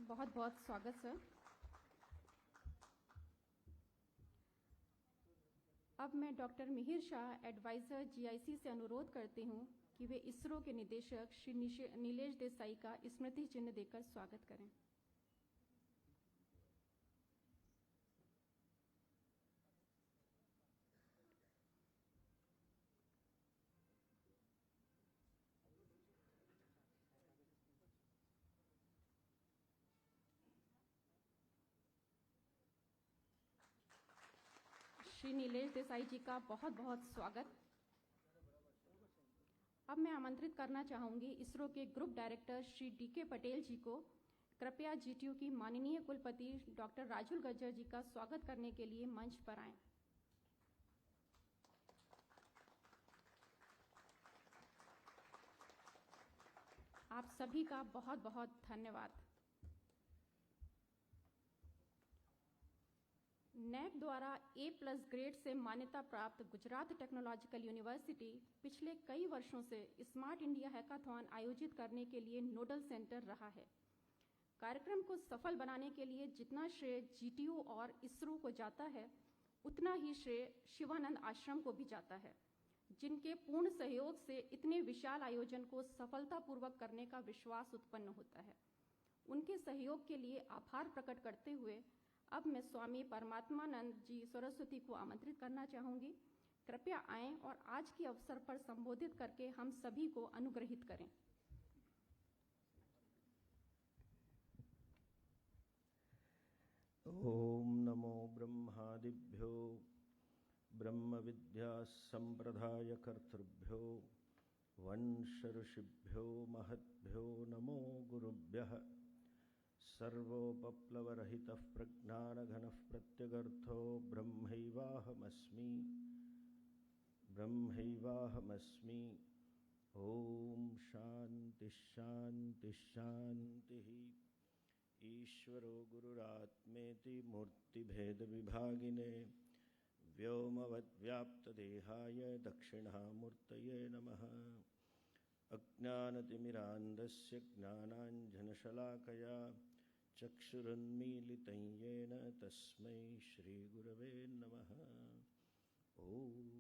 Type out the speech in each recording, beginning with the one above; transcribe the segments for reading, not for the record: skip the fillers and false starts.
बहुत बहुत स्वागत सर। अब मैं doctor Mihir Shah, adviser GIC से अनुरोध करती हूं कि वे इसरो के निदेशक श्री नीलेश देसाई का स्मृति चिन्ह देकर स्वागत करें। श्री नीलेश देसाई जी का बहुत बहुत स्वागत। अब मैं आमंत्रित करना चाहूंगी इसरो के group director Shri DK Patel ji को कृपया जीटीयू की माननीय कुलपति डॉक्टर राजुल गज्जर जी का स्वागत करने के लिए मंच पर आएं। आप सभी का बहुत बहुत धन्यवाद। नैक द्वारा A+ ग्रेड से मान्यता प्राप्त गुजरात टेक्नोलॉजिकल यूनिवर्सिटी पिछले कई वर्षों से स्मार्ट इंडिया हैकाथॉन आयोजित करने के लिए नोडल सेंटर रहा है। कार्यक्रम को सफल बनाने के लिए जितना श्रेय जीटीयू और इसरो को जाता है, उतना ही श्रेय शिवानंद आश्रम को भी जाता है, जिनके पूर्ण सहयोग से इतने विशाल आयोजन को सफलतापूर्वक करने का विश्वास उत्पन्न होता है। उनके सहयोग के लिए आभार प्रकट करते हुए अब मैं स्वामी परमात्मानंद जी सरस्वती को आमंत्रित करना चाहूंगी। कृपया आएं और आज के अवसर पर संबोधित करके हम सभी को अनुग्रहित करें। ओम नमो ब्रह्मादिभ्यो ब्रह्म विद्या संप्रदाय कर्तृभ्यो वंश ऋषिभ्यो महद्भ्यो नमो गुरुभ्यः। सर्वोपप्लवरहितः प्रज्ञानघनः प्रत्यगर्थो ब्रह्मैवाहमस्मि। ओम शांति शांति शांतिः। ईश्वरो गुरुरात्मेति मूर्तिभेद विभागिने व्योमवद्व्याप्तदेहाय दक्षिणामूर्तये नमः। अज्ञानतिमिरान्धस्य ज्ञानाञ्जनशलाकया चक्षुरुन्मीलितं येन तस्मै श्रीगुरवे नमः। ओम।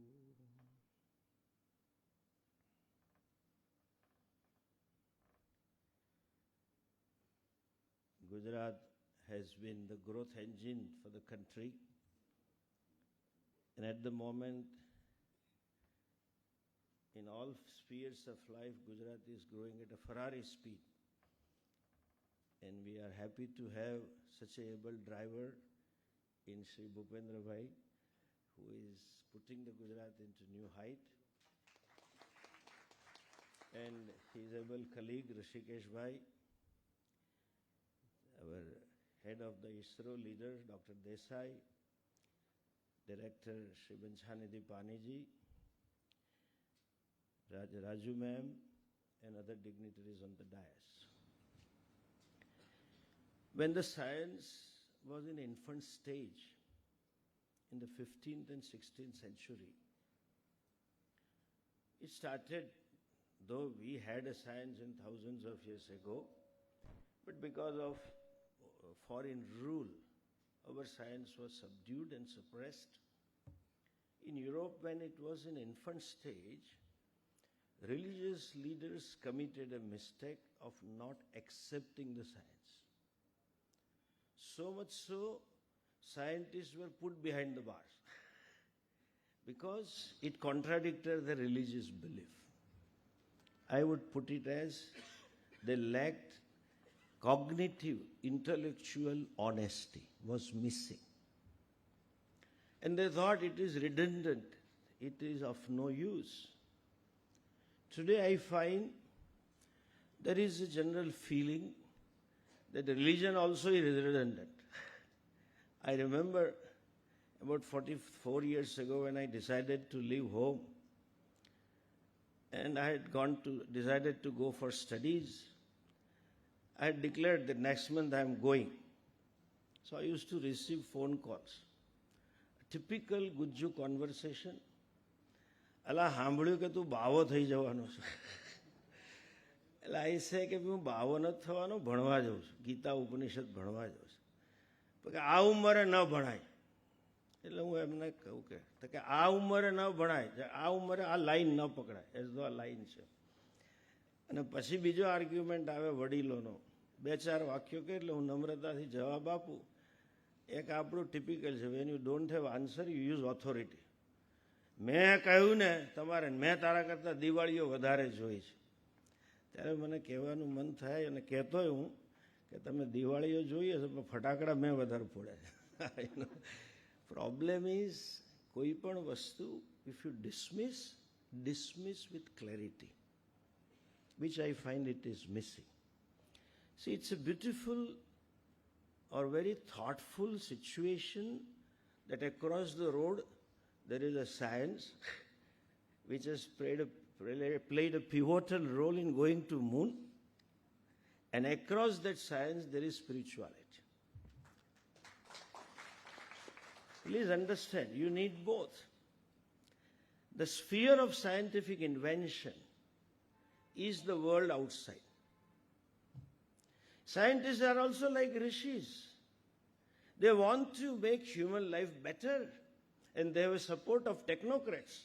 Gujarat has been the growth engine for the country, and at the moment, in all spheres of life, Gujarat is growing at a Ferrari speed. And we are happy to have such a able driver in Sri Bhupendra Bhai, who is putting the Gujarat into new height. And his able colleague Rishikesh Bhai, our head of the ISRO leader, Dr. Desai, Director Shri Banchhanidhi Paniji, Raju ma'am, and other dignitaries on the dais. When the science was in infant stage in the 15th and 16th century, it started, though we had a science in thousands of years ago, but because of foreign rule, our science was subdued and suppressed. In Europe, when it was in infant stage, religious leaders committed a mistake of not accepting the science. So much so, scientists were put behind the bars because it contradicted their religious belief. I would put it as they lacked cognitive, intellectual honesty was missing. And they thought it is redundant, it is of no use. Today I find there is a general feeling that religion also is redundant. I remember about 44 years ago when I decided to leave home, and I had decided to go for studies. I had declared that next month I am going. So I used to receive phone calls. A typical Gujju conversation. Allah સાંભળ્યું કે તું બાવો થઈ જવાનો છે. એટલે આ છે કે હું 52 નથી થવાનો, ભણવા જાઉં છું, ગીતા ઉપનિષદ ભણવા જાઉં છું. કે આ ઉંમરે ન ભણાય. એટલે હું એમને કહું કે આ ઉંમરે ન ભણાય, આ ઉંમરે આ લાઈન ન પકડાય, એ તો આ લાઈન છે. અને પછી બીજો આર્ગ્યુમેન્ટ આવે વડીલોનો, 2-4 વાક્યો કે એટલે હું નમ્રતાથી જવાબ આપું. એક આપણું ટિપિકલ છે, when you don't have answer you use authority. મેં કહ્યું ને તમારે, મેં તારા કરતાં દિવાળીઓ વધારે જોઈ છે. ત્યારે મને કહેવાનું મન થાય અને કહેતોય હું કે તમે દિવાળીઓ જોઈએ છે પણ ફટાકડા મેં વધારે ફોડ્યા છે. પ્રોબ્લેમ ઇઝ કોઈ પણ વસ્તુ if you dismiss with clarity, which I find it is missing. See, it's a beautiful or very thoughtful situation that across the road there is a science which has played a pivotal role in going to moon, and across that science there is spirituality. Please understand, you need both. The sphere of scientific invention is the world outside. Scientists are also like rishis. They want to make human life better, and they have a support of technocrats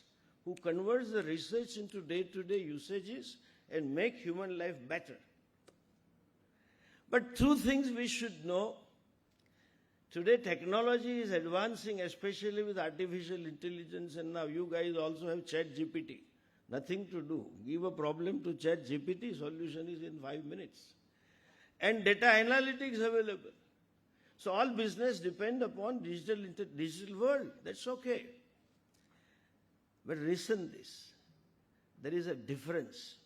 who convert the research into day-to-day usages and make human life better. But two things we should know. Today technology is advancing, especially with artificial intelligence, and now you guys also have ChatGPT. Nothing to do. Give a problem to ChatGPT, solution is in 5 minutes. And data analytics available. So all business depend upon digital world. That's okay. But listen this. There is a difference.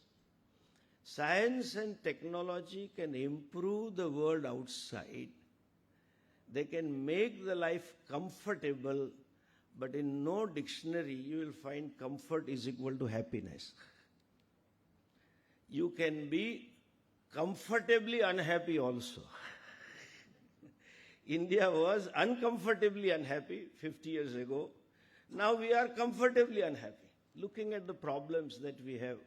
Science and technology can improve the world outside. They can make the life comfortable, but in no dictionary you will find comfort is equal to happiness. You can be comfortably unhappy also. India was uncomfortably unhappy 50 years ago. Now we are comfortably unhappy, looking at the problems that we have.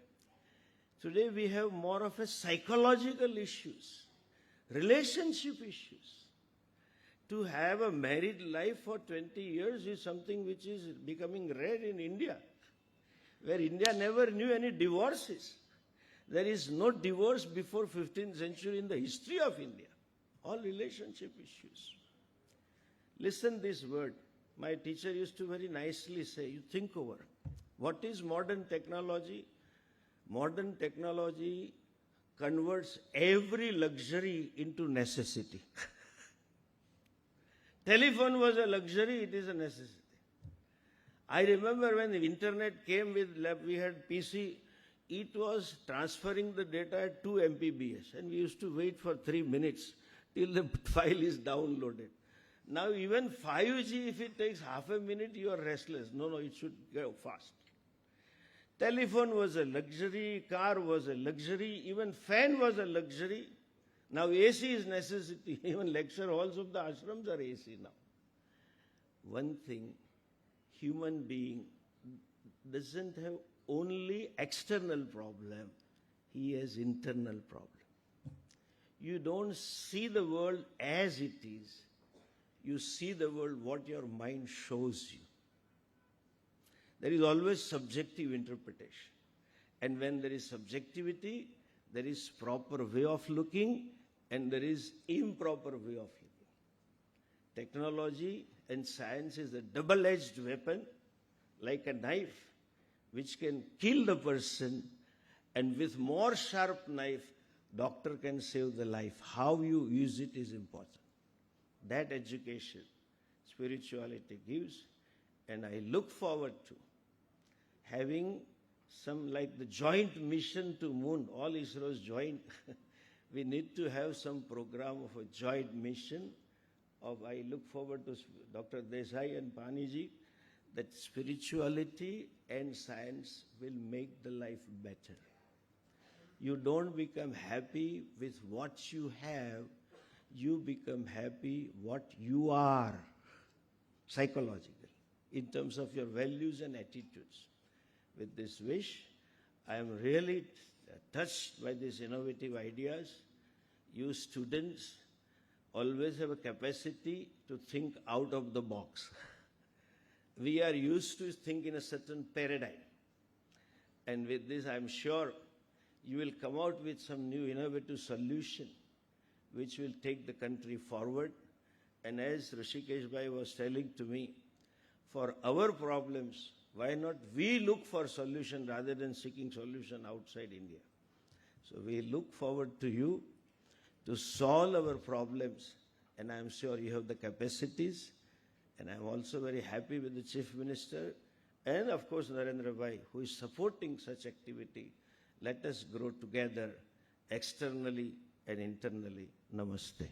Today we have more of a psychological issues, relationship issues. To have a married life for 20 years is something which is becoming rare in India, where India never knew any divorces. There is no divorce before 15th century in the history of India. All relationship issues. Listen this word. My teacher used to very nicely say, you think over. What is modern technology? Modern technology converts every luxury into necessity. Telephone was a luxury, it is a necessity. I remember when the internet came with, we had PC, it was transferring the data at 2 Mbps, and we used to wait for 3 minutes till the file is downloaded. Now even 5G, if it takes half a minute, you are restless. No, it should go fast. Telephone was a luxury, car was a luxury, even fan was a luxury. Now AC is necessity. Even lecture halls of the ashrams are AC now. One thing, human being doesn't have only external problem, he has internal problem. You don't see the world as it is. You see the world what your mind shows you. There is always subjective interpretation. And when there is subjectivity, there is proper way of looking and there is improper way of looking. Technology and science is a double-edged weapon, like a knife, which can kill the person, and with more sharp knife, doctor can save the life. How you use it is important. That education, spirituality gives, and I look forward to having some like the joint mission to moon, all ISRO's joint. We need to have some program of a joint mission I look forward to Dr. Desai and Paniji, that spirituality and science will make the life better. You don't become happy with what you have, you become happy what you are, psychologically, in terms of your values and attitudes. With this wish, I am really touched by these innovative ideas. You students always have a capacity to think out of the box. We are used to think in a certain paradigm. And with this, I'm sure you will come out with some new innovative solution which will take the country forward. And as Rishikesh Bhai was telling to me, for our problems, why not we look for solution rather than seeking solution outside India? So we look forward to you to solve our problems, and I'm sure you have the capacities. And I'm also very happy with the Chief Minister and of course Narendra Bhai, who is supporting such activity. Let us grow together externally and internally. Namaste.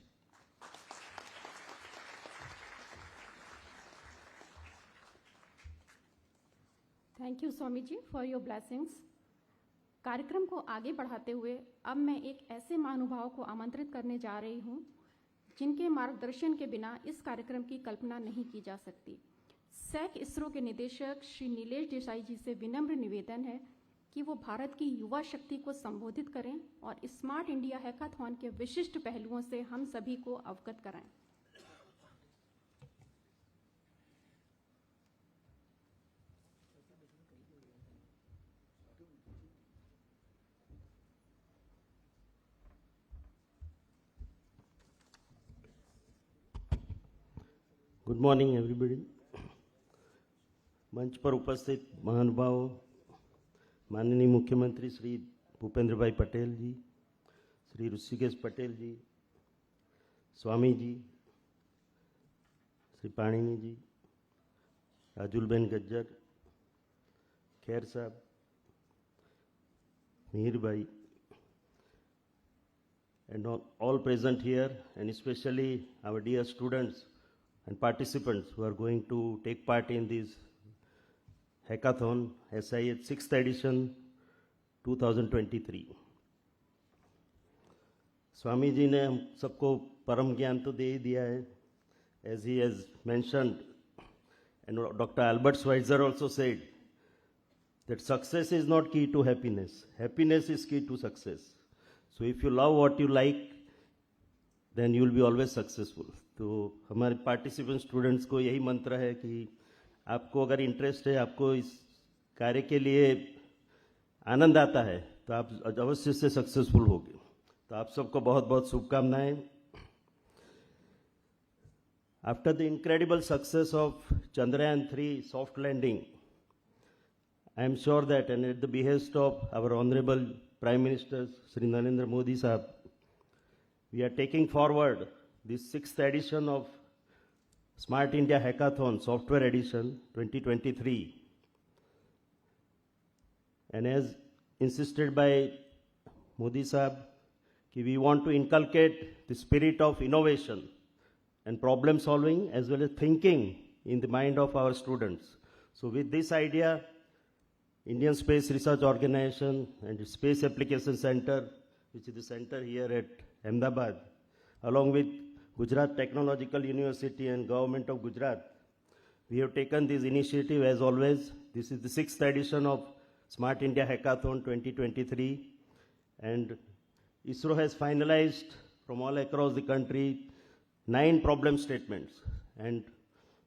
Thank you Swami ji for your blessings. कार्यक्रम को आगे बढ़ाते हुए अब मैं एक ऐसे महानुभाव को आमंत्रित करने जा रही हूं जिनके मार्गदर्शन के बिना इस कार्यक्रम की कल्पना नहीं की जा सकती। सैक इसरो के निदेशक श्री नीलेश देसाई जी से विनम्र निवेदन है कि वो भारत की युवा शक्ति को संबोधित करें और स्मार्ट इंडिया हैकाथॉन के विशिष्ट पहलुओं से हम सभी को अवगत कराएं। Good morning everybody. मंच पर उपस्थित महानुभाव, माननीय मुख्यमंत्री श्री भूपेंद्र भाई पटेल जी, श्री ऋषिकेश पटेल जी, स्वामी जी, श्री पाणिनी जी, राजुलबेन गज्जर, खैर साहब, मीर भाई, and all present here, and especially our dear students and participants who are going to take part in this hackathon, SIH 6th edition 2023. Swami ji ने हम सबको परम ज्ञान तो दे ही दिया है, as he has mentioned, and Dr. Albert Schweitzer also said that success is not key to happiness. Happiness is key to success. So if you love what you like, then you will be always successful. तो हमारे participant students को यही मंत्र है कि आपको अगर interest है, आपको इस कार्य के लिए आनंद आता है, तो आप अवश्य से सक्सेसफुल होगे। तो आप सबको बहुत बहुत शुभकामनाएं। After the incredible success of Chandrayaan 3 soft landing, I am sure that, and at the behest of our Honorable Prime Minister Shri Narendra Modi Sahab, we are taking forward this 6th edition of Smart India Hackathon Software Edition 2023. And as insisted by Modi Sahab, we want to inculcate the spirit of innovation and problem solving as well as thinking in the mind of our students. So with this idea, Indian Space Research Organization and Space Application Center, which is the center here at Ahmedabad, along with Gujarat Technological University and Government of Gujarat, we have taken this initiative as always. This is the 6th edition of Smart India Hackathon 2023, and ISRO has finalized from all across the country 9 problem statements, and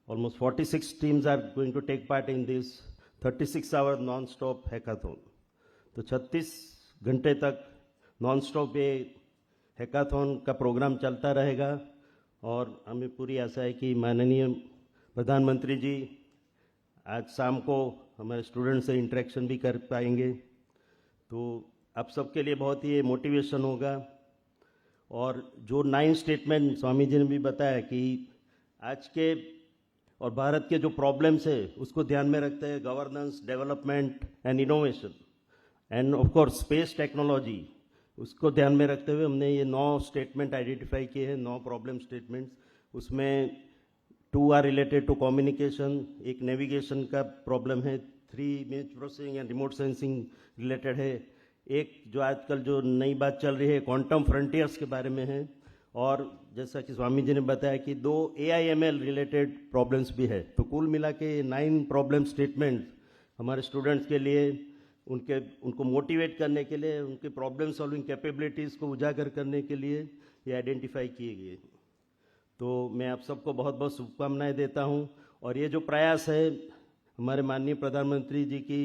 almost 46 teams are going to take part in this 36-hour non-stop hackathon. तो 36 घंटे तक non-stop ये hackathon का programme चलता रहेगा, और हमें पूरी आशा है कि माननीय प्रधानमंत्री जी आज शाम को हमारे स्टूडेंट से इंटरेक्शन भी कर पाएंगे। तो आप सबके लिए बहुत ही मोटिवेशन होगा। और जो 9 स्टेटमेंट स्वामी जी ने भी बताया कि आज के और भारत के जो प्रॉब्लम्स है उसको ध्यान में रखते हैं, governance, development and innovation end of course space technology, उसको ध्यान में रखते हुए हमने ये 9 स्टेटमेंट आइडेंटिफाई किए हैं, 9 प्रॉब्लम स्टेटमेंट्स। उसमें 2 आर रिलेटेड टू कम्युनिकेशन, एक नेविगेशन का प्रॉब्लम है, 3 image processing and remote sensing related है, एक जो आजकल जो नई बात चल रही है क्वांटम फ्रंटियर्स के बारे में है, और जैसा कि स्वामी जी ने बताया कि 2 AIML रिलेटेड प्रॉब्लम्स भी है। तो कुल मिला के 9 प्रॉब्लम स्टेटमेंट्स हमारे स्टूडेंट्स के लिए उनको मोटिवेट करने के लिए, उनके प्रॉब्लम सॉल्विंग कैपेबिलिटीज़ को उजागर करने के लिए ये आइडेंटिफाई किए गए। तो मैं आप सबको बहुत बहुत शुभकामनाएं देता हूं। और ये जो प्रयास है, हमारे माननीय प्रधानमंत्री जी की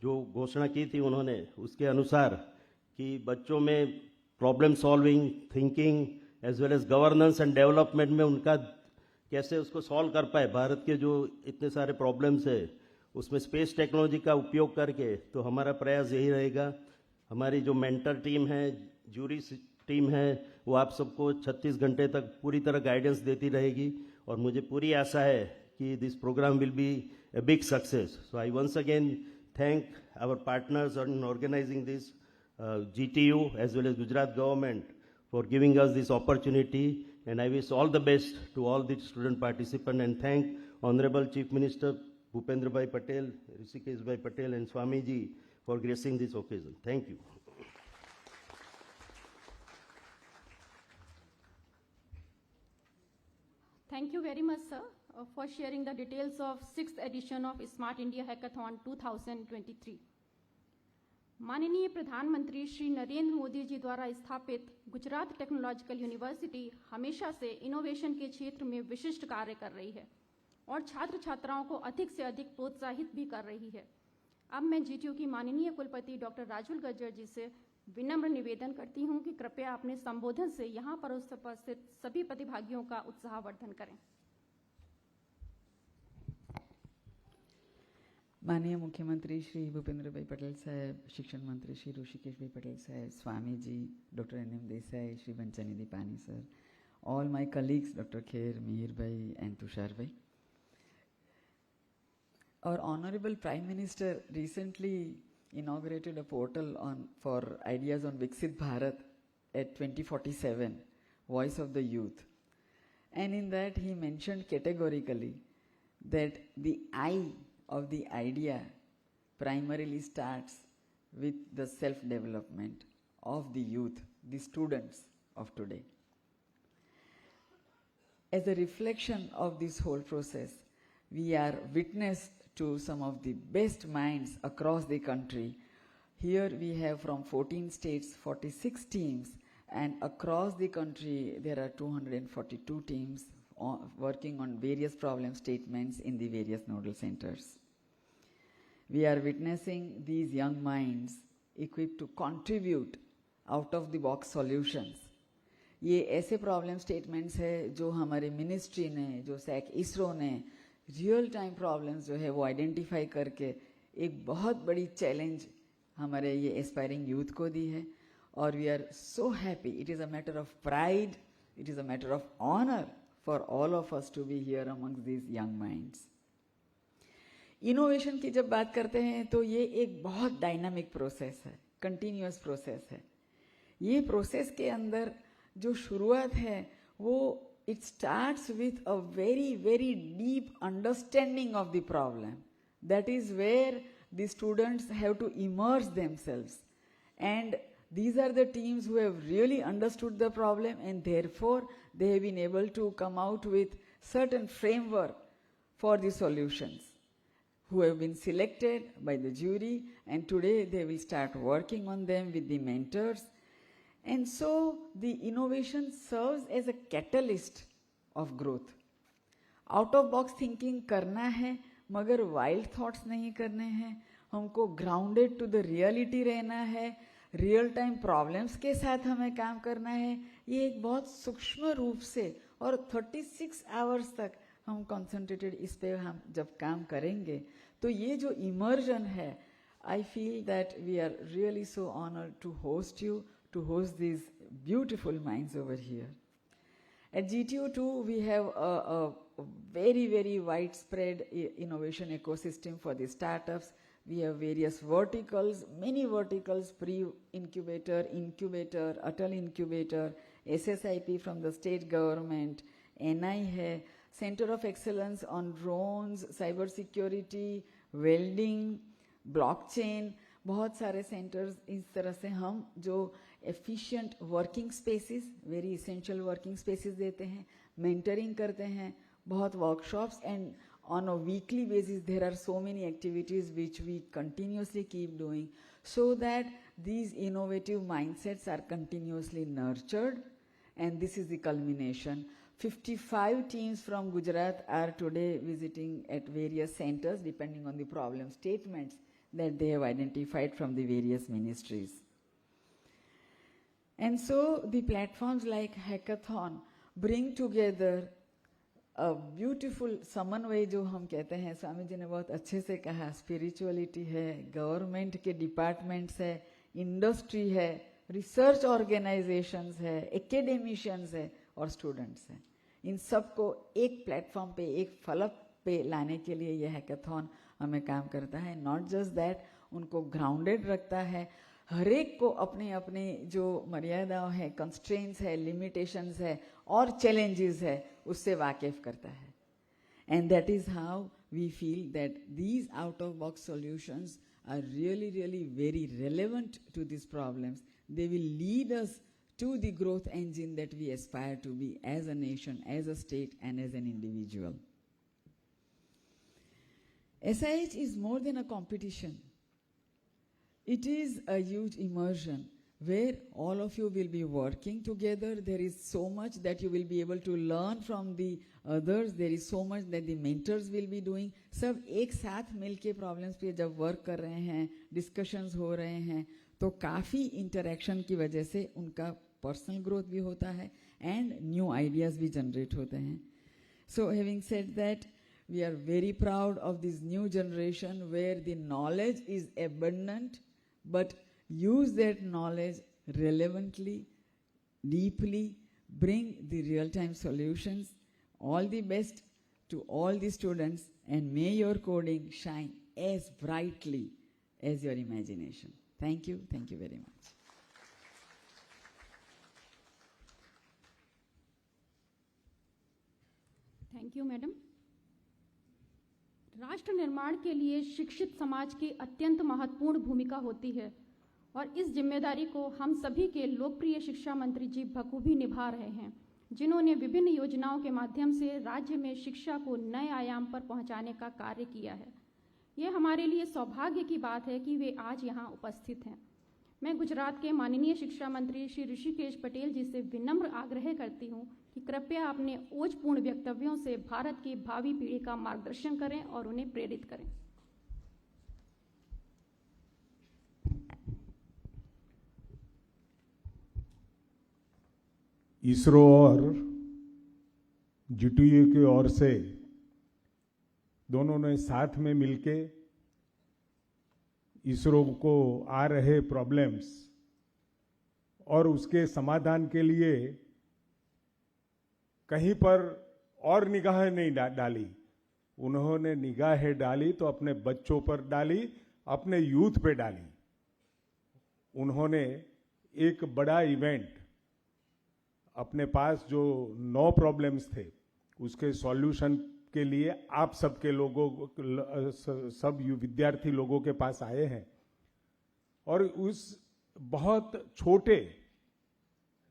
जो घोषणा की थी उन्होंने, उसके अनुसार कि बच्चों में problem solving, thinking as well as governance and development में उनका कैसे उसको सॉल्व कर पाए, भारत के जो इतने सारे प्रॉब्लम्स है उसमें स्पेस टेक्नोलॉजी का उपयोग करके, तो हमारा प्रयास यही रहेगा। हमारी जो मेंटर टीम है, जूरी टीम है, वो आप सबको 36 घंटे तक पूरी तरह गाइडेंस देती रहेगी और मुझे पूरी आशा है कि this programme will be a big success. So I once again thank our partners in organizing this, GTU as well as Gujarat government for giving us this opportunity, and I wish all the best to all the student participants and thank Honorable Chief Minister Bhupendra Bhai Patel, Rishikesh Bhai Patel and Swami ji for gracing this occasion. Thank you. Thank you very much, sir, for sharing the details of 6th edition of Smart India Hackathon 2023. माननीय प्रधानमंत्री श्री नरेंद्र मोदी जी द्वारा स्थापित Gujarat technological university हमेशा से innovation के क्षेत्र में विशिष्ट कार्य कर रही है और छात्र छात्राओं को अधिक से अधिक प्रोत्साहित भी कर रही है। अब मैं जीटीयू की माननीय कुलपति डॉक्टर राजुल गज्जर जी से विनम्र निवेदन करती हूं कि कृपया अपने संबोधन से यहां पर उपस्थित सभी प्रतिभागियों का उत्साहवर्धन करें। माननीय मुख्यमंत्री श्री भूपेंद्र भाई पटेल साहब, शिक्षण मंत्री श्री ऋषिकेश भाई पटेल साहब, स्वामी जी, डॉक्टर एन.एम. देसाई, श्री बंचानिधि पानी sir, all my colleagues, Dr. Kher, Mihir Bhai and Tushar Bhai. Our Honorable Prime Minister recently inaugurated a portal for ideas on Viksit Bharat at 2047, Voice of the Youth. And in that he mentioned categorically that the I of the idea primarily starts with the self-development of the youth, the students of today. As a reflection of this whole process, we are witness to some of the best minds across the country. Here we have from 14 states, 46 teams, and across the country there are 242 teams working on various problem statements in the various nodal centers. We are witnessing these young minds equipped to contribute out of the box solutions. ये ऐसे problem statements है जो हमारे ministry ने, जो sac ISRO ने real time problems जो है वो आइडेंटिफाई करके एक बहुत बड़ी चैलेंज हमारे ये एस्पायरिंग यूथ को दी है. और we are so happy. It is a matter of pride, it is a matter of honour for all of us to be here amongst these young minds. Innovation की जब बात करते हैं तो ये एक बहुत डायनामिक प्रोसेस है, कंटिन्यूअस प्रोसेस है. ये प्रोसेस के अंदर जो शुरुआत है वो it starts with a very, very deep understanding of the problem. That is where the students have to immerse themselves. And these are the teams who have really understood the problem, and therefore they have been able to come out with certain framework for the solutions, who have been selected by the jury, and today they will start working on them with the mentors. And so the innovation serves as a catalyst of growth. Out of box thinking करना है, मगर wild thoughts नहीं करने हैं. हमको grounded to the reality रहना है, real time problems के साथ हमें काम करना है. ये एक बहुत सूक्ष्म रूप से और 36 hours तक हम concentrated इस पे हम जब काम करेंगे तो ये जो immersion है, I feel that we are really so honored to host you, to host these beautiful minds over here. At GTU too, we have a very, very widespread innovation ecosystem for the startups. We have various verticals, many verticals, pre-incubator, incubator, Atal incubator, SSIP from the state government, NI hai, Center of Excellence on drones, cyber security, welding, blockchain, बहुत सारे centres. इस तरह से हम जो efficient working spaces, very essential working spaces देते हैं, mentoring करते हैं, बहुत workshops and on a weekly basis, there are so many activities which we continuously keep doing so that these innovative mindsets are continuously nurtured, and this is the culmination. 55 teams from Gujarat are today visiting at various centers depending on the problem statements that they have identified from the various ministries. And so the platforms like Hackathon bring together a beautiful समन्वय जो हम कहते हैं, स्वामी जी ने बहुत अच्छे से कहा, स्पिरिचुअलिटी है, गवर्नमेंट के डिपार्टमेंट्स है, इंडस्ट्री है, रिसर्च ऑर्गेनाइजेशंस है, एकेडमिशियंस है और स्टूडेंट्स हैं. इन सबको एक प्लेटफॉर्म पे, एक फलक पे लाने के लिए यह हैकाथॉन हमें काम करता है. नॉट जस्ट दैट, उनको ग्राउंडेड रखता है, हर एक को अपने अपने जो मर्यादाओं है, कंस्ट्रेंट्स है, लिमिटेशंस है और चैलेंजेस है, उससे वाकिफ करता है. And that is how we feel that these out of box solutions are really, really very relevant to these problems. They will lead us to the growth engine that we aspire to be as a nation, as a state, and as an individual. SIH is more than a competition. It is a huge immersion where all of you will be working together. There is so much that you will be able to learn from the others. There is so much that the mentors will be doing. सब एक साथ मिलके problems पे जब work कर रहे हैं, discussions हो रहे हैं, तो काफ़ी इंटरेक्शन की वजह से उनका पर्सनल ग्रोथ भी होता है एंड न्यू आइडियाज़ भी जनरेट होते हैं. So having said that, we are very proud of this new generation where the knowledge is abundant, but use that knowledge relevantly, deeply, bring the real-time solutions. All the best to all the students, and may your coding shine as brightly as your imagination. Thank you very much. Thank you madam. राष्ट्र निर्माण के लिए शिक्षित समाज की अत्यंत महत्वपूर्ण भूमिका होती है और इस जिम्मेदारी को हम सभी के लोकप्रिय शिक्षा मंत्री जी बखूबी निभा रहे हैं, जिन्होंने विभिन्न योजनाओं के माध्यम से राज्य में शिक्षा को नए आयाम पर पहुंचाने का कार्य किया है. यह हमारे लिए सौभाग्य की बात है कि वे आज यहाँ उपस्थित हैं. मैं गुजरात के माननीय शिक्षा मंत्री श्री ऋषिकेश पटेल जी से विनम्र आग्रह करती हूँ कि कृपया अपने ओजपूर्ण वक्तव्यों से भारत की भावी पीढ़ी का मार्गदर्शन करें और उन्हें प्रेरित करें. इसरो और GTU की ओर से दोनों ने साथ में मिलके इसरो को आ रहे प्रॉब्लम्स और उसके समाधान के लिए कहीं पर और निगाह नहीं डाली. उन्होंने निगाहें डाली तो अपने बच्चों पर डाली, अपने यूथ पे डाली. उन्होंने एक बड़ा इवेंट, अपने पास जो 9 प्रॉब्लम्स थे उसके सॉल्यूशन के लिए आप सबके लोगों, सब विद्यार्थी लोगों के पास आए हैं और उस बहुत छोटे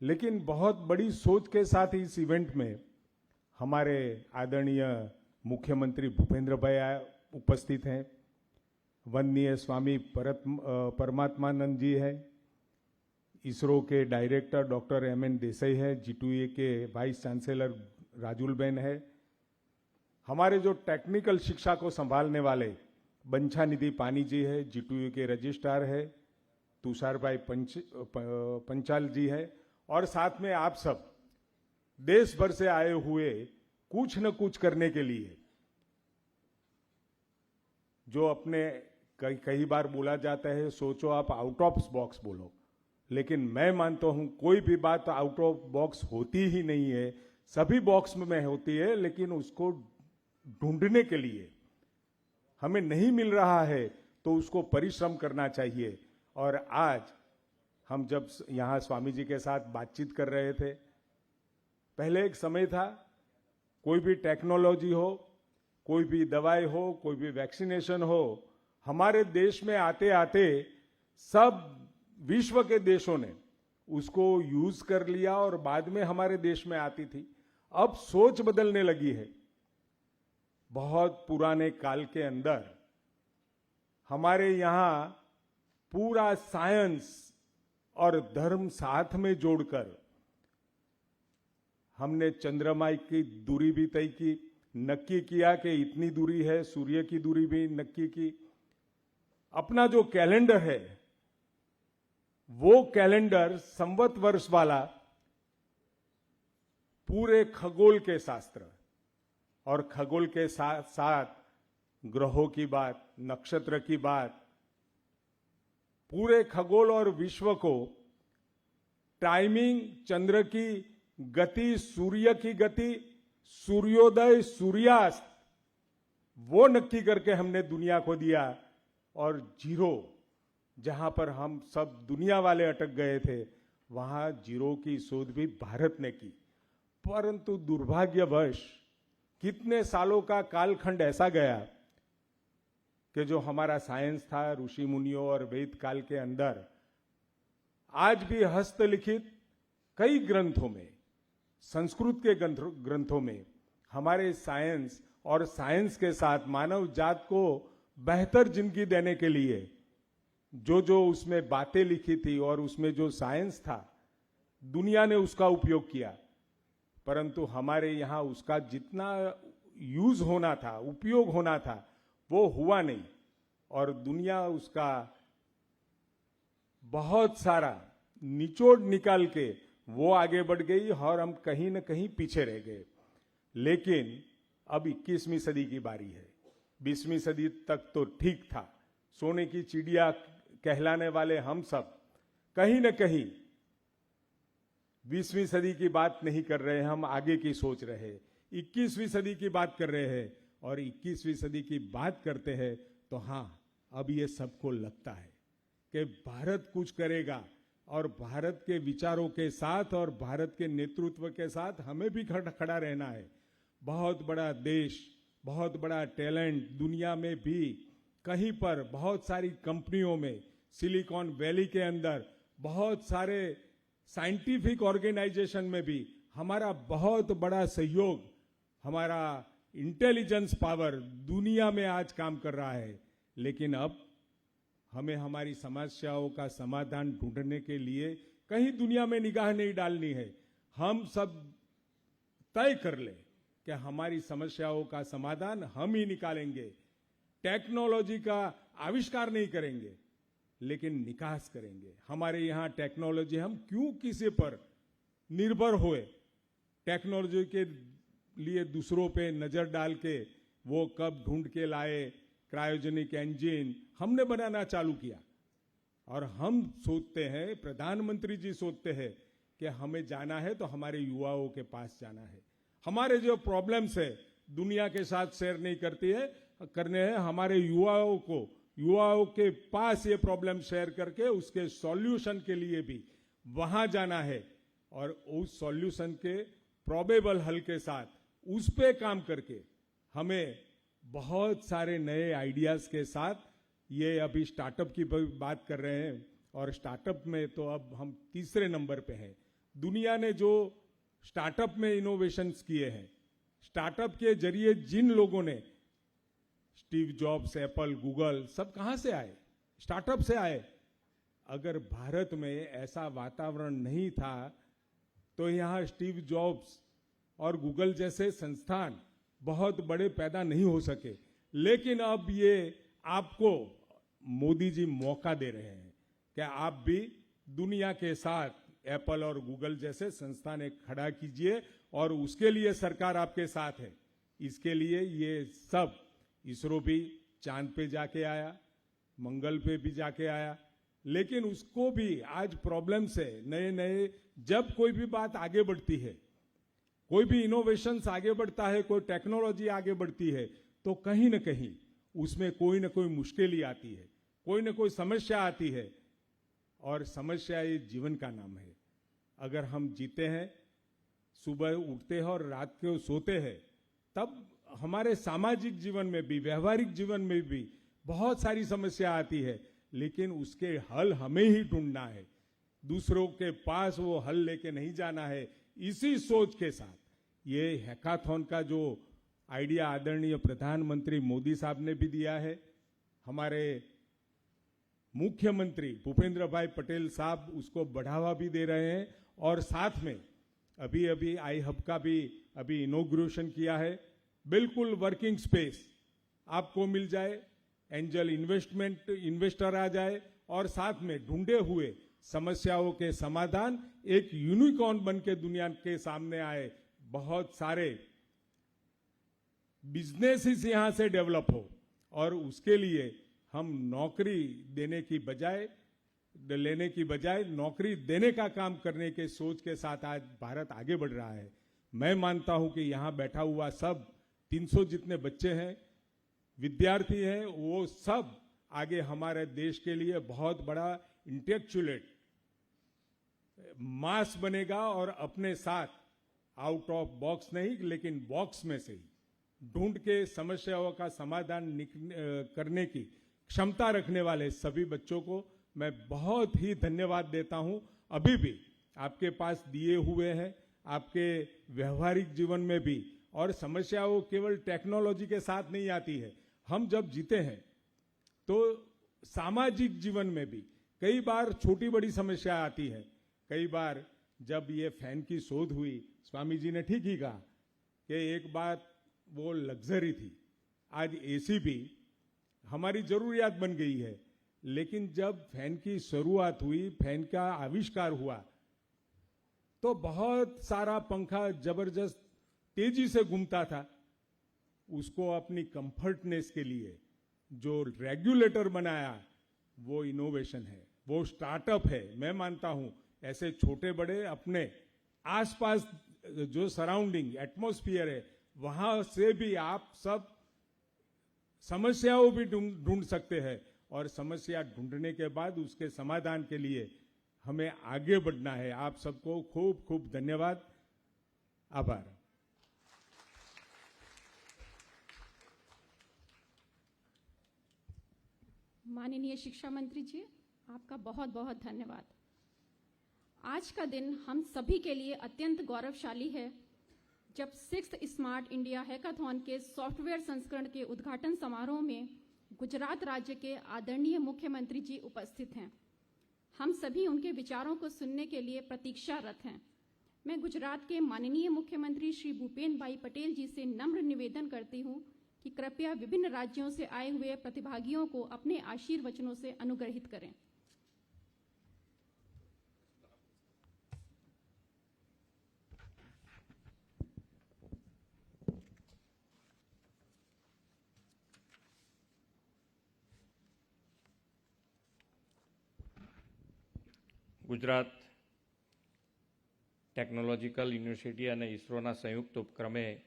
लेकिन बहुत बड़ी सोच के साथ इस इवेंट में हमारे आदरणीय मुख्यमंत्री भूपेंद्र भाई उपस्थित हैं, वंदनीय स्वामी परमात्मानंद जी है, इसरो के डायरेक्टर डॉक्टर M.N. देसाई है, GTU के वाइस चांसलर राजुलबेन है, हमारे जो टेक्निकल शिक्षा को संभालने वाले बंछानिधि पानी जी है, GTU के रजिस्ट्रार है, तुषार भाई पंचाल जी है, और साथ में आप सब देश भर से आए हुए कुछ न कुछ करने के लिए, जो अपने कई बार बोला जाता है सोचो आप आउट ऑफ बॉक्स बोलो, लेकिन मैं मानता हूं कोई भी बात आउट ऑफ बॉक्स होती ही नहीं है, सभी बॉक्स में होती है, लेकिन उसको ढूंढने के लिए हमें नहीं मिल रहा है तो उसको परिश्रम करना चाहिए. और आज हम जब यहां स्वामी जी के साथ बातचीत कर रहे थे, पहले एक समय था कोई भी टेक्नोलॉजी हो, कोई भी दवाई हो, कोई भी वैक्सीनेशन हो, हमारे देश में आते आते सब विश्व के देशों ने उसको यूज कर लिया और बाद में हमारे देश में आती थी. अब सोच बदलने लगी है. बहुत पुराने काल के अंदर हमारे यहाँ पूरा साइंस और धर्म साथ में जोड़कर हमने चंद्रमा की दूरी भी तय की, नक्की किया कि इतनी दूरी है, सूर्य की दूरी भी नक्की की। अपना जो कैलेंडर है वो कैलेंडर संवत वर्ष वाला पूरे खगोल के शास्त्र और खगोल के साथ साथ ग्रहों की बात, नक्षत्र की बात, पूरे खगोल और विश्व को टाइमिंग, चंद्र की गति, सूर्य की गति, सूर्योदय, सूर्यास्त, वो नक्की करके हमने दुनिया को दिया। और जीरो, जहां पर हम सब दुनिया वाले अटक गए थे, वहां जीरो की शोध भी भारत ने की। परंतु दुर्भाग्यवश कितने सालों का कालखंड ऐसा गया कि जो हमारा साइंस था ऋषि मुनियों और वेद काल के अंदर, आज भी हस्तलिखित कई ग्रंथों में, संस्कृत के ग्रंथों में हमारे साइंस और साइंस के साथ मानव जात को बेहतर जिंदगी देने के लिए जो जो उसमें बातें लिखी थी और उसमें जो साइंस था, दुनिया ने उसका उपयोग किया। परंतु हमारे यहां उसका जितना यूज होना था, उपयोग होना था, वो हुआ नहीं। और दुनिया उसका बहुत सारा निचोड़ निकाल के वो आगे बढ़ गई और हम कहीं न कहीं पीछे रह गए। लेकिन अब 21वीं सदी की बारी है। 20वीं सदी तक तो ठीक था, सोने की चिड़िया कहलाने वाले हम सब कहीं न कहीं 20वीं सदी की बात नहीं कर रहे हैं, हम आगे की सोच रहे हैं, 21वीं सदी की बात कर रहे हैं। और 21वीं सदी की बात करते हैं तो हाँ, अब ये सबको लगता है कि भारत कुछ करेगा और भारत के विचारों के साथ और भारत के नेतृत्व के साथ हमें भी खड़ा रहना है। बहुत बड़ा देश, बहुत बड़ा टैलेंट, दुनिया में भी कहीं पर बहुत सारी कंपनियों में, सिलिकॉन वैली के अंदर बहुत सारे साइंटिफिक ऑर्गेनाइजेशन में भी हमारा बहुत बड़ा सहयोग, हमारा इंटेलिजेंस पावर दुनिया में आज काम कर रहा है। लेकिन अब हमें हमारी समस्याओं का समाधान ढूंढने के लिए कहीं दुनिया में निगाह नहीं डालनी है। हम सब तय कर ले कि हमारी समस्याओं का समाधान हम ही निकालेंगे। टेक्नोलॉजी का आविष्कार नहीं करेंगे, लेकिन निकास करेंगे। हमारे यहां टेक्नोलॉजी, हम क्यों किसी पर निर्भर हुए? टेक्नोलॉजी के लिए दूसरों पे नजर डाल के वो कब ढूंढ के लाए, क्रायोजेनिक इंजन हमने बनाना चालू किया। और हम सोचते हैं, प्रधानमंत्री जी सोचते हैं कि हमें जाना है तो हमारे युवाओं के पास जाना है। हमारे जो प्रॉब्लम्स है दुनिया के साथ शेयर नहीं करने हैं, हमारे युवाओं के पास ये प्रॉब्लम शेयर करके उसके सॉल्यूशन के लिए भी वहां जाना है। और उस सॉल्यूशन के प्रोबेबल हल के साथ उस पे काम करके हमें बहुत सारे नए आइडियाज के साथ, ये अभी स्टार्टअप की बात कर रहे हैं और स्टार्टअप में तो अब हम तीसरे नंबर पे हैं। दुनिया ने जो स्टार्टअप में इनोवेशंस किए हैं, स्टार्टअप के जरिए जिन लोगों ने, स्टीव जॉब्स, एप्पल, गूगल, सब कहां से आए? स्टार्टअप से आए। अगर भारत में ऐसा वातावरण नहीं था तो यहां स्टीव जॉब्स और गूगल जैसे संस्थान बहुत बड़े पैदा नहीं हो सके। लेकिन अब ये आपको मोदी जी मौका दे रहे हैं कि आप भी दुनिया के साथ एप्पल और गूगल जैसे संस्थान एक खड़ा कीजिए, और उसके लिए सरकार आपके साथ है। इसके लिए ये सब, इसरो भी चांद पे जाके आया, मंगल पे भी जाके आया, लेकिन उसको भी आज प्रॉब्लम्स है। नए नए, जब कोई भी बात आगे बढ़ती है, कोई भी इनोवेशंस आगे बढ़ता है, कोई टेक्नोलॉजी आगे बढ़ती है, तो कहीं ना कहीं उसमें कोई ना कोई मुश्किल ही आती है, कोई ना कोई समस्या आती है। और समस्या ये जीवन का नाम है। अगर हम जीते हैं, सुबह उठते हैं और रात को सोते हैं, तब हमारे सामाजिक जीवन में भी, व्यवहारिक जीवन में भी बहुत सारी समस्या आती है, लेकिन उसके हल हमें ही ढूंढना है। दूसरों के पास वो हल लेके नहीं जाना है। इसी सोच के साथ ये हैकाथॉन का जो आइडिया आदरणीय प्रधानमंत्री मोदी साहब ने भी दिया है, हमारे मुख्यमंत्री भूपेंद्र भाई पटेल साहब उसको बढ़ावा भी दे रहे हैं, और साथ में अभी अभी आई हब का भी अभी इनॉग्रेशन किया है। बिल्कुल वर्किंग स्पेस आपको मिल जाए, एंजल इन्वेस्टर आ जाए, और साथ में ढूंढे हुए समस्याओं के समाधान एक यूनिकॉर्न बन के दुनिया के सामने आए, बहुत सारे बिजनेसेस यहां से डेवलप हो, और उसके लिए हम नौकरी लेने की बजाय नौकरी देने का काम करने के सोच के साथ आज भारत आगे बढ़ रहा है। मैं मानता हूं कि यहां बैठा हुआ सब 300 जितने बच्चे हैं, विद्यार्थी हैं, वो सब आगे हमारे देश के लिए बहुत बड़ा इंटेलेक्चुअल मास बनेगा, और अपने साथ आउट ऑफ बॉक्स नहीं लेकिन बॉक्स में से ही ढूंढ के समस्याओं का समाधान करने की क्षमता रखने वाले सभी बच्चों को मैं बहुत ही धन्यवाद देता हूं। अभी भी आपके पास दिए हुए हैं, आपके व्यवहारिक जीवन में भी, और समस्याओं केवल टेक्नोलॉजी के साथ नहीं आती है। हम जब जीते हैं तो सामाजिक जीवन में भी कई बार छोटी बड़ी समस्या आती है। कई बार जब ये फैन की शोध हुई, स्वामी जी ने ठीक ही कहा कि एक बात वो लग्जरी थी, आज एसी भी हमारी जरूरियात बन गई है। लेकिन जब फैन की शुरुआत हुई, फैन का आविष्कार हुआ, तो बहुत सारा पंखा जबरदस्त तेजी से घूमता था। उसको अपनी कंफर्टनेस के लिए जो रेगुलेटर बनाया, वो इनोवेशन है, वो स्टार्टअप है। मैं मानता हूं ऐसे छोटे बड़े अपने आसपास जो सराउंडिंग एटमॉस्फेयर है, वहां से भी आप सब समस्याओं भी ढूंढ सकते हैं, और समस्या ढूंढने के बाद उसके समाधान के लिए हमें आगे बढ़ना है। आप सबको खूब खूब धन्यवाद, आभार। माननीय शिक्षा मंत्री जी, आपका बहुत बहुत धन्यवाद। आज का दिन हम सभी के लिए अत्यंत गौरवशाली है, जब 6th स्मार्ट इंडिया हैकाथॉन के सॉफ्टवेयर संस्करण के उद्घाटन समारोह में गुजरात राज्य के आदरणीय मुख्यमंत्री जी उपस्थित हैं। हम सभी उनके विचारों को सुनने के लिए प्रतीक्षारत हैं। मैं गुजरात के माननीय मुख्यमंत्री श्री भूपेन्द्र भाई पटेल जी से नम्र निवेदन करती हूँ कि कृपया विभिन्न राज्यों से आए हुए प्रतिभागियों को अपने आशीर्वचनों से अनुग्रहित करें। गुजरात टेक्नोलॉजिकल यूनिवर्सिटी और इसरोना संयुक्त उपक्रमे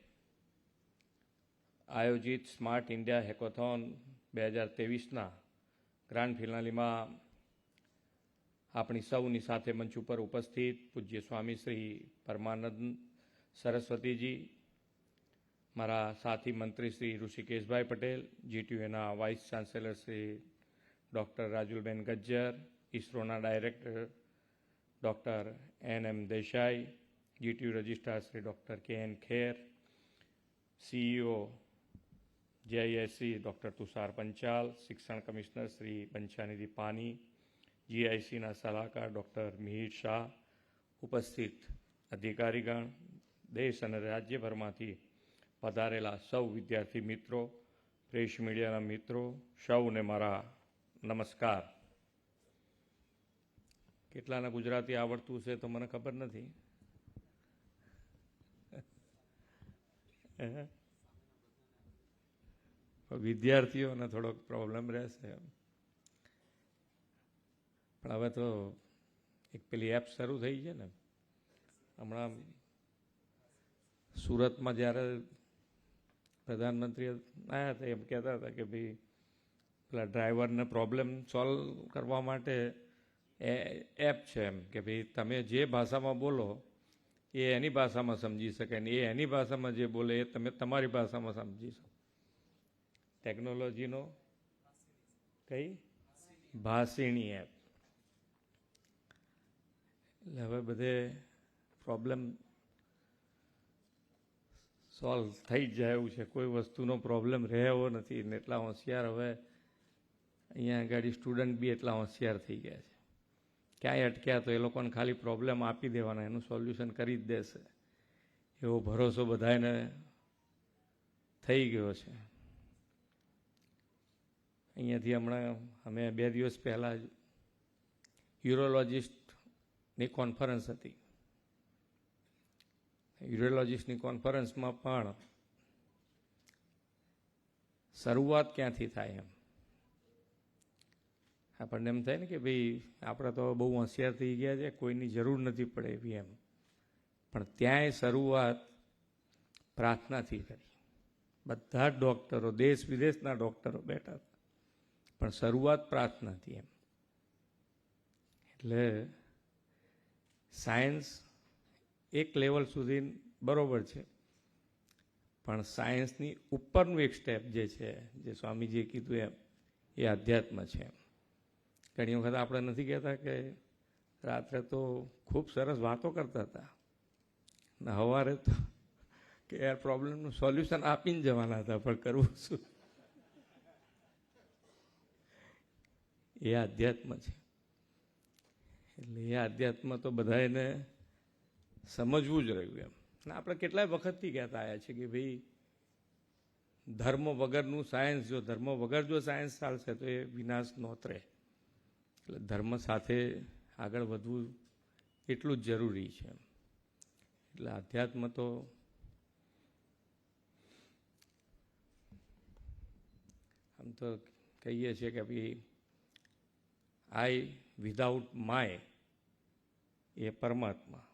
आयोजित smart India hackathon 2023 grand finale में अपनी सौनी साथे मंच पर उपस्थित पूज्य स्वामी श्री परमानंद सरस्वती जी, मारा साथी मंत्री श्री ऋषिकेश भाई पटेल, जीटीयूना vice chancellor Shri doctor Rajulben Gajjar, इसरोना director doctor NM Desai, GTU registrar Shri doctor KN Kher, CEO JISC doctor Tushar Panchal, शिक्षण कमिश्नर श्री बंछानिधि पानी, GIC ना सलाहकार डॉक्टर मिहिर शाह, उपस्थित अधिकारीगण, देश और राज्यभरमांथी पधारेला सौ विद्यार्थी मित्रों, प्रेस मीडियाना मित्रों, सौने मारा नमस्कार। કેટલાને ગુજરાતી આવડતું છે તો મને ખબર નથી। વિદ્યાર્થીઓને થોડોક પ્રોબ્લેમ રહેશે, પણ હવે તો એક પેલી એપ શરૂ થઈ છે ને, હમણાં સુરતમાં જ્યારે પ્રધાનમંત્રી આવ્યા હતા એમ કહેતા હતા કે ભાઈ પેલા ડ્રાઈવરને પ્રોબ્લેમ સોલ્વ કરવા માટે એપ છે, એમ કે ભાઈ તમે જે ભાષામાં બોલો એ એની ભાષામાં સમજી શકે ને એ એની ભાષામાં જે બોલે એ તમે તમારી ભાષામાં સમજી શકો। ટેકનોલોજીનો કઈ ભાષીણી એપ, એટલે હવે બધે પ્રોબ્લેમ સોલ્વ થઈ જ જાય એવું છે, કોઈ વસ્તુનો પ્રોબ્લેમ રહે એવો નથી. ને એટલા હોશિયાર હવે અહીંયા આગળ સ્ટુડન્ટ બી એટલા હોશિયાર થઈ ગયા છે. ક્યાંય અટક્યા તો એ લોકોને ખાલી પ્રોબ્લેમ આપી દેવાના, એનું સોલ્યુશન કરી જ દેશે એવો ભરોસો બધાને થઈ ગયો છે. અહીંયાથી હમણાં અમે 2 દિવસ પહેલાં યુરોલોજિસ્ટની કોન્ફરન્સ હતી. યુરોલોજિસ્ટની કોન્ફરન્સમાં પણ શરૂઆત ક્યાંથી થાય એમ આપણને એમ થાય ને કે ભાઈ આપણે તો બહુ હોશિયાર થઈ ગયા છે, કોઈની જરૂર નથી પડે એવી એમ. પણ ત્યાંય શરૂઆત પ્રાર્થનાથી કરી. બધા જ ડૉક્ટરો, દેશ વિદેશના ડૉક્ટરો બેઠા હતા, પણ શરૂઆત પ્રાર્થનાથી એમ. એટલે સાયન્સ એક લેવલ સુધી બરોબર છે, પણ સાયન્સની ઉપરનું એક સ્ટેપ જે છે, જે સ્વામીજીએ કીધું એમ, એ અધ્યાત્મ છે. ઘણી વખત આપણે નથી કહેતા કે રાત્રે તો ખૂબ સરસ વાતો કરતા હતા ને સવારે તો કે યાર પ્રોબ્લેમનું સોલ્યુશન આપીને જવાના હતા, પણ કરવું શું? એ અધ્યાત્મ છે. એટલે એ અધ્યાત્મ તો બધાને સમજવું જ રહ્યું એમ. ને આપણે કેટલાય વખતથી કહેતા આવ્યા છે કે ભાઈ ધર્મ વગરનું સાયન્સ, જો ધર્મ વગર જો સાયન્સ ચાલશે તો એ વિનાશ નોતરે. એટલે ધર્મ સાથે આગળ વધવું એટલું જ જરૂરી છે. એટલે અધ્યાત્મ તો આમ તો કહીએ છીએ કે ભાઈ આઈ વિધાઉટ માય એ પરમાત્મા.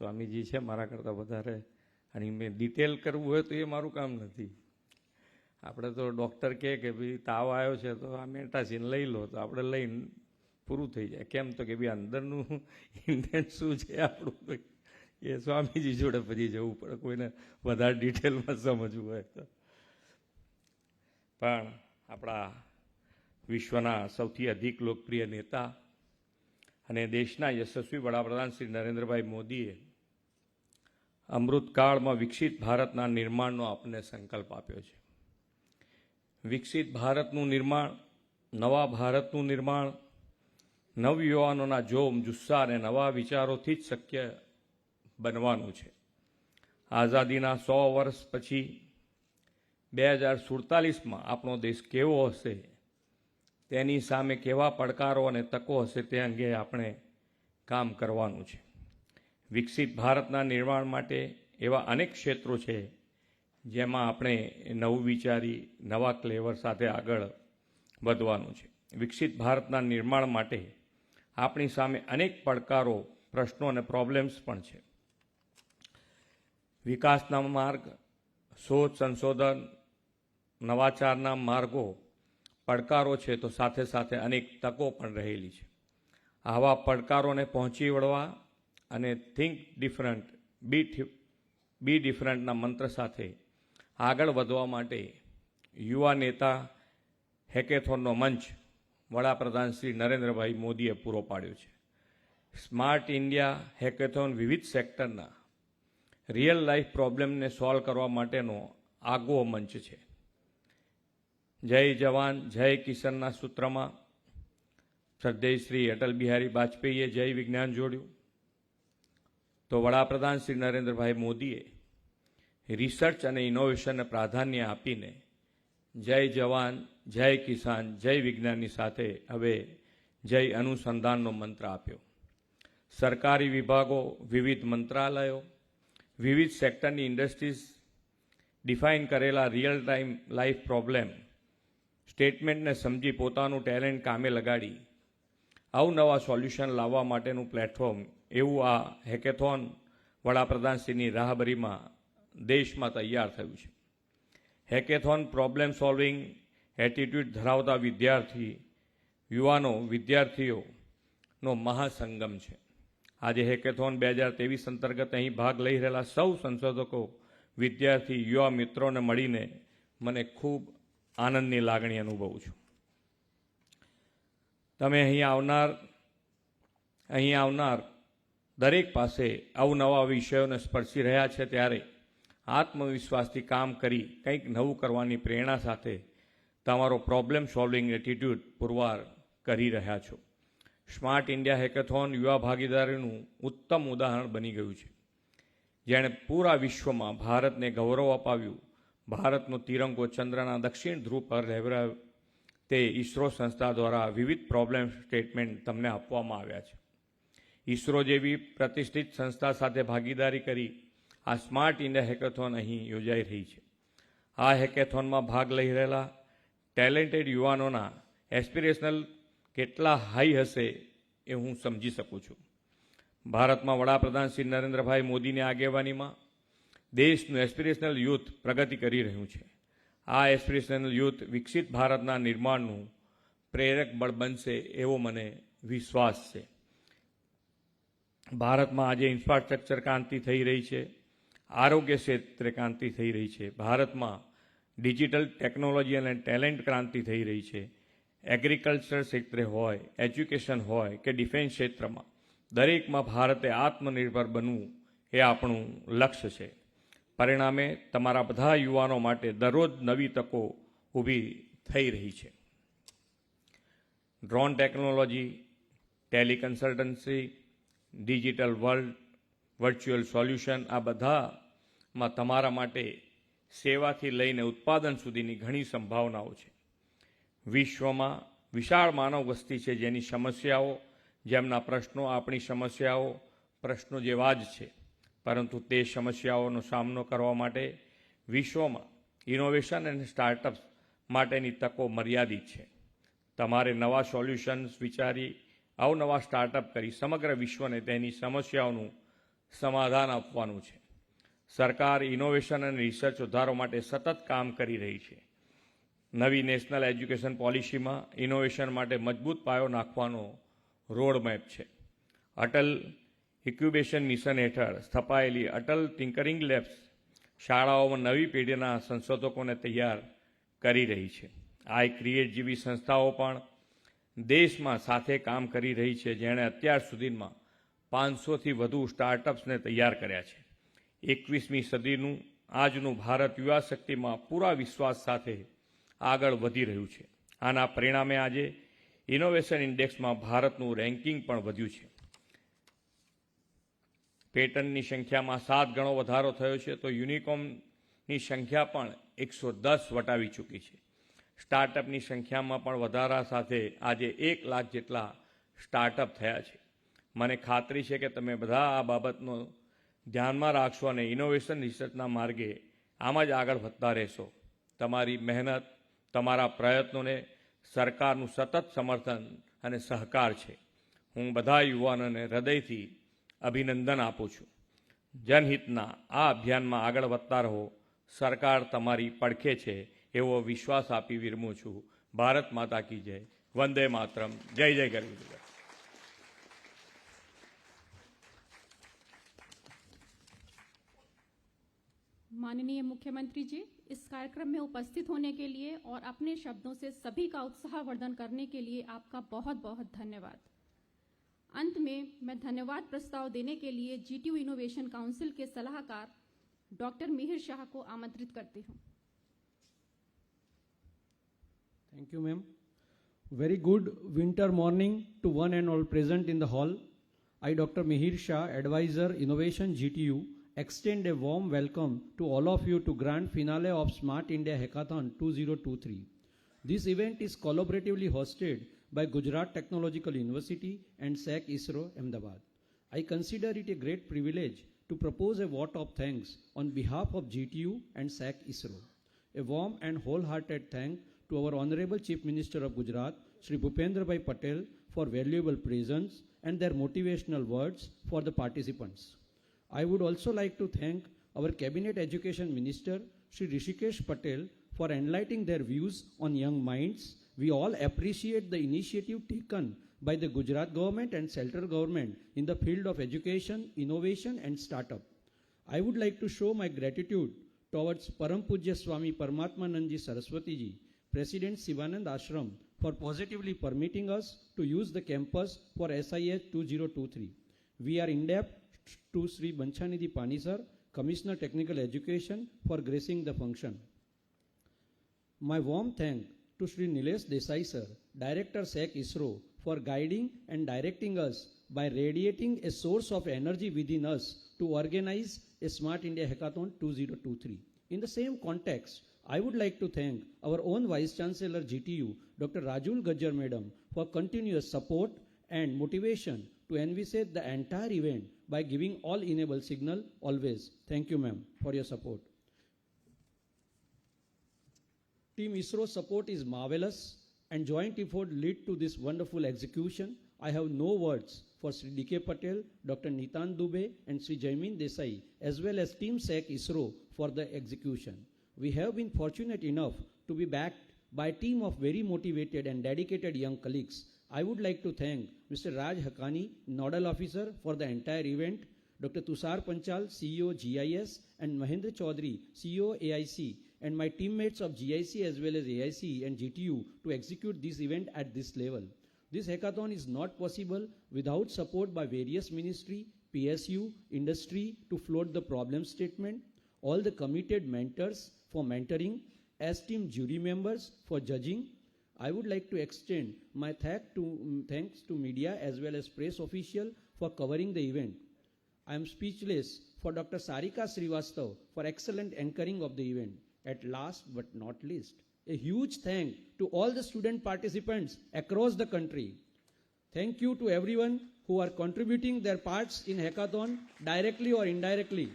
સ્વામીજી છે મારા કરતાં વધારે, અને મેં ડિટેલ કરવું હોય તો એ મારું કામ નથી. આપણે તો ડૉક્ટર કહે કે ભાઈ તાવ આવ્યો છે તો આ મેટાસીન લઈ લો, તો આપણે લઈને પૂરું થઈ જાય. કેમ તો કે ભાઈ અંદરનું ઇન્ટેન્ટ શું છે આપણું, એ સ્વામીજી જોડે પછી જવું પડે કોઈને વધારે ડિટેલમાં સમજવું હોય તો. પણ આપણા વિશ્વના સૌથી અધિક લોકપ્રિય નેતા અને દેશના યશસ્વી વડાપ્રધાન શ્રી નરેન્દ્રભાઈ મોદીએ અમૃતકાળમાં વિકસિત ભારતના નિર્માણનો આપણને સંકલ્પ આપ્યો છે. વિકસિત ભારતનું નિર્માણ, નવા ભારતનું નિર્માણ નવયુવાનોના જોમ, જુસ્સા અને નવા વિચારોથી જ શક્ય બનવાનું છે. આઝાદીના 100 વર્ષ પછી 2047માં આપણો દેશ કેવો હશે, તેની સામે કેવા પડકારો અને તકો હશે, તે અંગે આપણે કામ કરવાનું છે. વિકસિત ભારતના નિર્માણ માટે એવા અનેક ક્ષેત્રો છે જેમાં આપણે નવું વિચારી નવા ક્લેવર સાથે આગળ વધવાનું છે. વિકસિત ભારતના નિર્માણ માટે આપણી સામે અનેક પડકારો, પ્રશ્નો અને પ્રોબ્લેમ્સ પણ છે. વિકાસના માર્ગ, શોધ સંશોધન, નવાચારના માર્ગો પડકારો છે, તો સાથે સાથે અનેક તકો પણ રહેલી છે. આવા પડકારોને પહોંચી વળવા અને થિંક ડિફરન્ટ, બી ડિફરન્ટના મંત્ર સાથે આગળ વધવા માટે યુવા નેતા હેકેથોનનો મંચ વડાપ્રધાન શ્રી નરેન્દ્રભાઈ મોદીએ પૂરો પાડ્યો છે. સ્માર્ટ ઇન્ડિયા હેકેથોન વિવિધ સેક્ટરના રિયલ લાઈફ પ્રોબ્લેમને સોલ્વ કરવા માટેનો આગવો મંચ છે. જય જવાન જય કિશનના સૂત્રમાં શ્રદ્ધેય શ્રી અટલ બિહારી વાજપેયીએ જય વિજ્ઞાન જોડ્યું, તો વડાપ્રધાન શ્રી નરેન્દ્રભાઈ મોદીએ રિસર્ચ અને ઇનોવેશનને પ્રાધાન્ય આપીને જય જવાન જય કિસાન જય વિજ્ઞાનની સાથે હવે જય અનુસંધાનનો મંત્ર આપ્યો. સરકારી વિભાગો, વિવિધ મંત્રાલયો, વિવિધ સેક્ટરની ઇન્ડસ્ટ્રીઝ ડિફાઇન કરેલા રિયલ ટાઈમ લાઈફ પ્રોબ્લેમ સ્ટેટમેન્ટને સમજી પોતાનું ટેલેન્ટ કામે લગાડી અવનવા સોલ્યુશન લાવવા માટેનું પ્લેટફોર્મ એવું આ હેકેથોન વડાપ્રધાનશ્રીની રાહબરીમાં દેશમાં તૈયાર થયું છે. હેકેથોન પ્રોબ્લેમ સોલ્વિંગ એટીટ્યૂડ ધરાવતા વિદ્યાર્થીઓનો મહાસંગમ છે. આજે હેકેથોન 2023 અંતર્ગત અહીં ભાગ લઈ રહેલા સૌ સંશોધકો, વિદ્યાર્થી, યુવા મિત્રોને મળીને મને ખૂબ આનંદની લાગણી અનુભવું છું. તમે અહીં આવનાર દરેક પાસે અવનવા વિષયોને સ્પર્શી રહ્યા છે, ત્યારે આત્મવિશ્વાસથી કામ કરી કંઈક નવું કરવાની પ્રેરણા સાથે તમારો પ્રોબ્લેમ સોલ્વિંગ એટીટ્યૂડ પુરવાર કરી રહ્યા છો. સ્માર્ટ ઇન્ડિયા હેકેથોન યુવા ભાગીદારીનું ઉત્તમ ઉદાહરણ બની ગયું છે, જેણે પૂરા વિશ્વમાં ભારતને ગૌરવ અપાવ્યું. ભારતનો તિરંગો ચંદ્રના દક્ષિણ ધ્રુવ પર લહેરાયો તે ઇસરો સંસ્થા દ્વારા વિવિધ પ્રોબ્લેમ સ્ટેટમેન્ટ તમને આપવામાં આવ્યા છે. ઇસરો જેવી પ્રતિષ્ઠિત સંસ્થા સાથે ભાગીદારી કરી આ સ્માર્ટ ઇન્ડિયા હેકેથોન અહીં યોજાઈ રહી છે. આ હેકેથોનમાં ભાગ લઈ રહેલા ટેલેન્ટેડ યુવાનોના એસ્પિરેશનલ કેટલા હાઈ હશે એ હું સમજી શકું છું. ભારતમાં વડાપ્રધાન શ્રી નરેન્દ્રભાઈ મોદીની આગેવાનીમાં દેશનું એસ્પિરેશનલ યુથ પ્રગતિ કરી રહ્યું છે. આ એસ્પિરેશનલ યુથ વિકસિત ભારતના નિર્માણનું પ્રેરક બળ બનશે એવો મને વિશ્વાસ છે. ભારતમાં આજે ઇન્ફ્રાસ્ટ્રક્ચર ક્રાંતિ થઈ રહી છે, આરોગ્ય ક્ષેત્રે ક્રાંતિ થઈ રહી છે, ભારતમાં ડિજિટલ ટેકનોલોજી અને ટેલેન્ટ ક્રાંતિ થઈ રહી છે. એગ્રીકલ્ચર ક્ષેત્રે હોય, એજ્યુકેશન હોય કે ડિફેન્સ ક્ષેત્રમાં દરેકમાં ભારતે આત્મનિર્ભર બનવું એ આપણું લક્ષ્ય છે. પરિણામે તમારા બધા યુવાનો માટે દરરોજ નવી તકો ઊભી થઈ રહી છે. Drone technology, teleconsultancy, digital world, virtual solution, આ બધામાં તમારા માટે સેવાથી લઈને ઉત્પાદન સુધીની ઘણી સંભાવનાઓ છે. વિશ્વમાં વિશાળ માનવ વસ્તી છે જેની સમસ્યાઓ, જેમના પ્રશ્નો આપણી સમસ્યાઓ પ્રશ્નો જેવા જ છે, પરંતુ તે સમસ્યાઓનો સામનો કરવા માટે વિશ્વમાં ઇનોવેશન અને સ્ટાર્ટઅપ્સ માટેની તકો મર્યાદિત છે. તમારે નવા સોલ્યુશન્સ વિચારી અવનવા સ્ટાર્ટઅપ કરી સમગ્ર વિશ્વને તેની સમસ્યાઓનું સમાધાન આપવાનું છે. સરકાર ઇનોવેશન અને રિસર્ચ સુધારો માટે સતત કામ કરી રહી છે. નવી નેશનલ એજ્યુકેશન પોલિસીમાં ઇનોવેશન માટે મજબૂત પાયો નાખવાનો રોડમેપ છે. અટલ ઇક્યુબેશન મિશન હેઠળ સ્થપાયેલી અટલ ટિંકરિંગ લેબ્સ શાળાઓમાં નવી પેઢીના સંશોધકોને તૈયાર કરી રહી છે. આઈ ક્રિએટ જેવી સંસ્થાઓ પણ દેશમાં સાથે કામ કરી રહી છે, જેણે અત્યાર સુધીમાં 500થી વધુ સ્ટાર્ટઅપ્સને તૈયાર કર્યા છે. 21મી સદીનું આજનું ભારત યુવા શક્તિમાં પૂરા વિશ્વાસ સાથે આગળ વધી રહ્યું છે. આના પરિણામે આજે ઇનોવેશન ઇન્ડેક્સમાં ભારતનું રેન્કિંગ પણ વધ્યું છે. પેટન્ટની સંખ્યામાં 7 ગણો વધારો થયો છે, તો યુનિકોર્નની સંખ્યા પણ 110 વટાવી ચૂકી છે. સ્ટાર્ટઅપની સંખ્યામાં પણ વધારા સાથે આજે 1 લાખ જેટલા સ્ટાર્ટઅપ થયા છે. મને ખાતરી છે કે તમે બધા આ બાબતનો ધ્યાનમાં રાખશો અને ઇનોવેશન રિસર્ચના માર્ગે આમ જ આગળ વધતા રહેશો. તમારી મહેનત, તમારા પ્રયત્નોને સરકારનું સતત સમર્થન અને સહકાર છે. હું બધા યુવાનોને હૃદયથી અભિનંદન આપું છું. જનહિતના આ અભિયાનમાં આગળ વધતા રહો. સરકાર તમારી પડખે છે એવો વિશ્વાસ આપી વિરમું છું. ભારત માતા કી જય. વંદે માતરમ. જય જય ગરવી. माननीय मुख्यमंत्री जी, इस कार्यक्रम में उपस्थित होने के लिए और अपने शब्दों से सभी का उत्साहवर्धन करने के लिए आपका बहुत बहुत धन्यवाद. अंत में मैं धन्यवाद प्रस्ताव देने के लिए जीटीयू इनोवेशन काउंसिल के सलाहकार डॉक्टर मिहिर शाह को आमंत्रित करती हूँ. Thank you, ma'am. Very good winter morning to one and all present in the hall. I, Dr. Mihir Shah, Advisor, Innovation GTU, extend a warm welcome to all of you to grand finale of Smart India Hackathon 2023. This event is collaboratively hosted by Gujarat Technological University and SAC ISRO Ahmedabad. I consider it a great privilege to propose a vote of thanks on behalf of GTU and SAC ISRO. A warm and wholehearted thank to our Honorable Chief Minister of Gujarat, Shri Bhupendra Bhai Patel, for valuable presence and their motivational words for the participants. I would also like to thank our Cabinet Education Minister, Shri Rishikesh Patel, for enlightening their views on young minds. We all appreciate the initiative taken by the Gujarat government and central government in the field of education, innovation and startup. I would like to show my gratitude towards Param Pujya Swami Paramatmanandji Saraswati Ji, President Sivanand Ashram, for positively permitting us to use the campus for SIH 2023. We are indebted to Sri Banchanidhi Pani sir, Commissioner Technical Education, for gracing the function. My warm thanks to Sri Nilesh Desai sir, Director SEC ISRO, for guiding and directing us by radiating a source of energy within us to organize a Smart India Hackathon 2023. In the same context, I would like to thank our own Vice Chancellor GTU, Dr. Rajul Gajjar Madam, for continuous support and motivation to envisage the entire event by giving all enable signal always. Thank you, ma'am, for your support. Team ISRO support is marvelous and joint effort lead to this wonderful execution. I have no words for Sri D.K. Patel, Dr. Nitan Dubey and Sri Jaimin Desai as well as Team SEC ISRO for the execution. We have been fortunate enough to be backed by a team of very motivated and dedicated young colleagues. I would like to thank Mr. Raj Haqqani, Nodal Officer for the entire event, Dr. Tushar Panchal, CEO GIS, and Mahendra Chaudhary, CEO AIC, and my teammates of GIC as well as AIC and GTU to execute this event at this level. This hackathon is not possible without support by various ministry, PSU, industry to float the problem statement, all the committed mentors for mentoring, esteemed jury members for judging. I would like to extend my thanks to media as well as press official for covering the event. I am speechless for Dr. Sarika Srivastav for excellent anchoring of the event. At last but not least, a huge thank to all the student participants across the country. Thank you to everyone who are contributing their parts in hackathon directly or indirectly.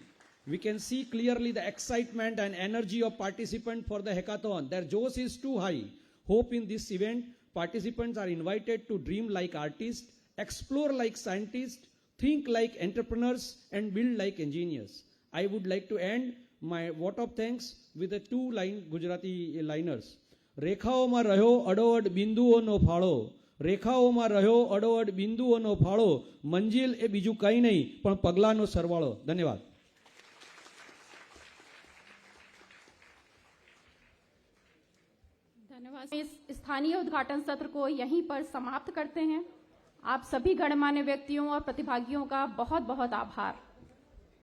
We can see clearly the excitement and energy of participants for the hackathon. Their josh is too high. Hope in this event, participants are invited to dream like artists, explore like scientists, think like entrepreneurs, and build like engineers. I would like to end my vote of thanks with a two-line Gujarati liners. રેખાઓમાં રહ્યો અડોઅડ બિંદુઓનો ફાળો, રેખાઓમાં રહ્યો અડોઅડ બિંદુઓનો ફાળો, મંજિલ એ બીજું કંઈ નહીં પણ પગલાંનો સરવાળો. ધન્યવાદ. धन्यवाद. इस स्थानीय उद्घाटन सत्र को यहीं पर समाप्त करते हैं. आप सभी गणमान्य व्यक्तियों और प्रतिभागियों का बहुत बहुत आभार.